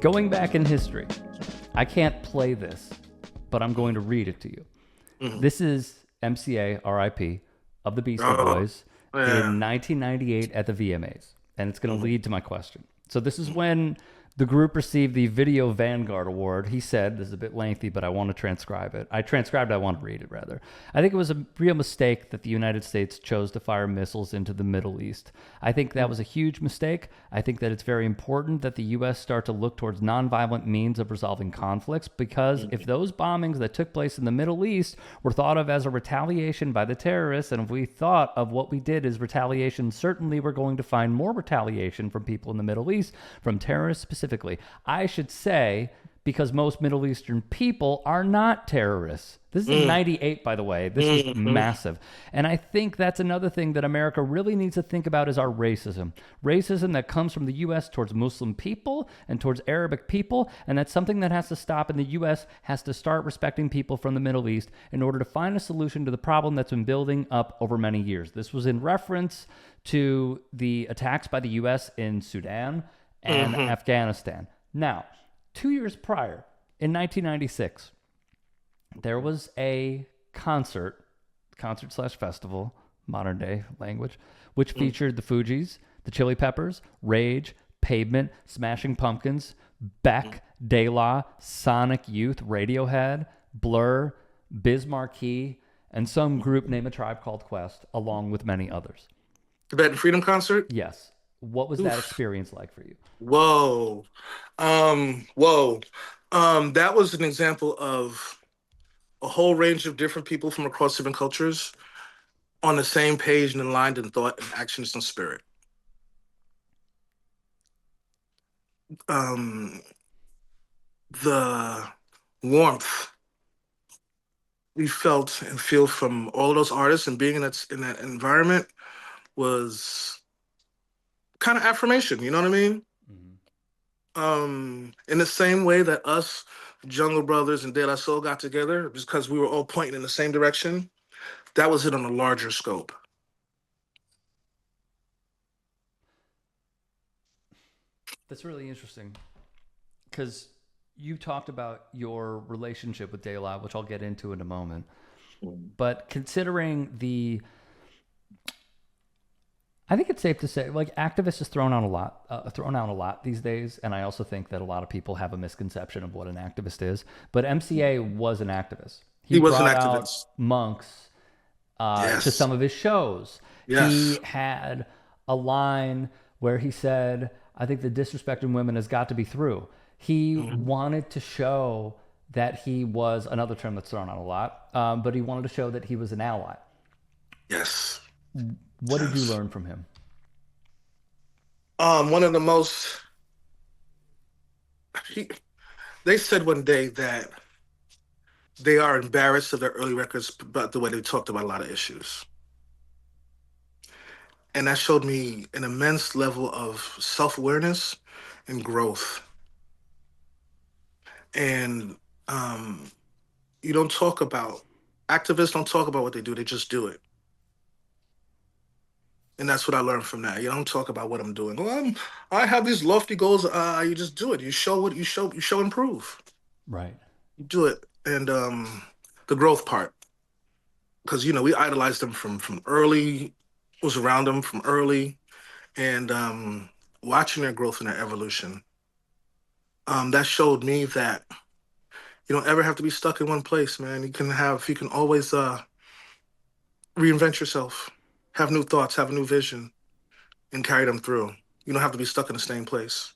Going back in history, I can't play this, but I'm going to read it to you. Mm-hmm. This is MCA, R.I.P., of the Beastie Boys in 1998 at the VMAs. And it's going to lead to my question. So this is when the group received the Video Vanguard Award. He said, this is a bit lengthy, but I want to transcribe it. I want to read it, rather. I think it was a real mistake that the United States chose to fire missiles into the Middle East. I think that was a huge mistake. I think that it's very important that the U.S. start to look towards nonviolent means of resolving conflicts, because if those bombings that took place in the Middle East were thought of as a retaliation by the terrorists, and if we thought of what we did as retaliation, certainly we're going to find more retaliation from people in the Middle East, from terrorists specifically. I should say, because most Middle Eastern people are not terrorists. This is in 98, by the way. This is massive. And I think that's another thing that America really needs to think about is our racism. Racism that comes from the U.S. towards Muslim people and towards Arabic people. And that's something that has to stop. And the U.S. has to start respecting people from the Middle East in order to find a solution to the problem that's been building up over many years. This was in reference to the attacks by the U.S. in Sudan and Afghanistan. Now, 2 years prior, in 1996, there was a concert/festival, modern day language, which featured the Fugees, the Chili Peppers, Rage, Pavement, Smashing Pumpkins, Beck, De La, Sonic Youth, Radiohead, Blur, Biz Markie, and some group named A Tribe Called Quest, along with many others. Tibetan Freedom Concert? Yes. What was that experience like for you? Whoa. That was an example of a whole range of different people from across different cultures on the same page and aligned in thought and actions and spirit. The warmth we felt and feel from all of those artists and being in that environment was kind of affirmation, you know what I mean? In the same way that us, Jungle Brothers and De La Soul got together because we were all pointing in the same direction, that was it on a larger scope. That's really interesting because you talked about your relationship with De La, which I'll get into in a moment. But considering I think it's safe to say, like, activist is thrown out a lot these days, and I also think that a lot of people have a misconception of what an activist is. But MCA was an activist. He was an brought activist. Out monks to some of his shows. Yes. He had a line where he said, "I think the disrespecting women has got to be through." He wanted to show that he was, another term that's thrown out a lot, but he wanted to show that he was an ally. Yes. What did you learn from him? One of the most... They said one day that they are embarrassed of their early records about the way they talked about a lot of issues. And that showed me an immense level of self-awareness and growth. And activists don't talk about what they do, they just do it. And that's what I learned from that. You don't talk about what I'm doing. Well, I have these lofty goals. You just do it. You show and prove. Right. You do it. And the growth part, because we idolized them from early, was around them from early, and watching their growth and their evolution. That showed me that you don't ever have to be stuck in one place, man. You can always reinvent yourself. Have new thoughts, have a new vision, and carry them through. You don't have to be stuck in the same place.